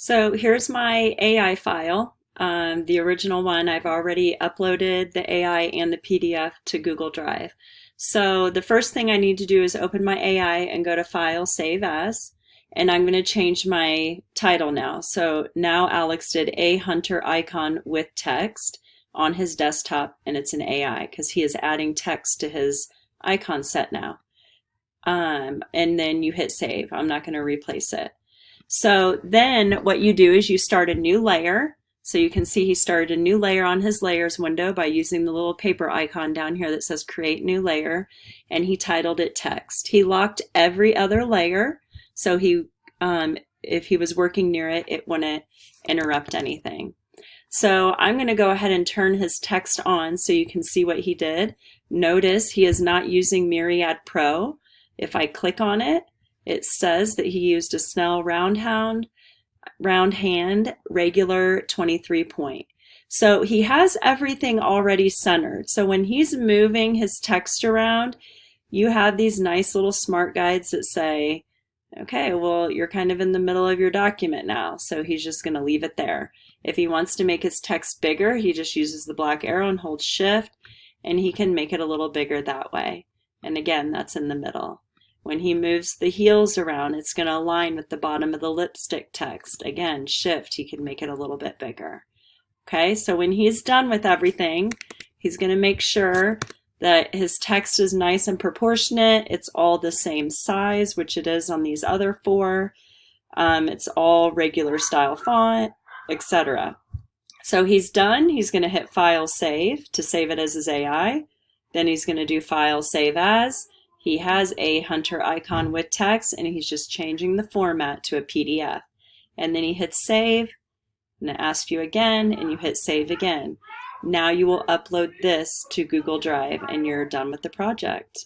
So here's my AI file. The original one, I've already uploaded the AI and the PDF to Google Drive. So the first thing I need to do is open my AI and go to File, Save As, and I'm going to change my title now. So now Alex did a hunter icon with text on his desktop, and it's an AI because he is adding text to his icon set now. And then you hit save. I'm not going to replace it. So then what you do is you start a new layer. So you can see he started a new layer on his layers window by using the little paper icon down here that says create new layer, and he titled it text. He locked every other layer, so if he was working near it, it wouldn't interrupt anything. So I'm going to go ahead and turn his text on so you can see what he did. Notice he is not using Myriad Pro. If I click on it, it says that he used a Snell round hand regular 23 point. So he has everything already centered. So when he's moving his text around, you have these nice little smart guides that say, okay, well, you're kind of in the middle of your document now. So he's just going to leave it there. If he wants to make his text bigger, he just uses the black arrow and holds shift, and he can make it a little bigger that way. And again, that's in the middle. When he moves the heels around, it's going to align with the bottom of the lipstick text. Again, shift, he can make it a little bit bigger. Okay, so when he's done with everything, he's going to make sure that his text is nice and proportionate. It's all the same size, which it is on these other four. It's all regular style font, etc. So he's done. He's going to hit File, Save to save it as his AI. Then he's going to do File, Save As. He has a hunter icon with text, and he's just changing the format to a PDF. And then he hits Save, and it asks you again, and you hit Save again. Now you will upload this to Google Drive, and you're done with the project.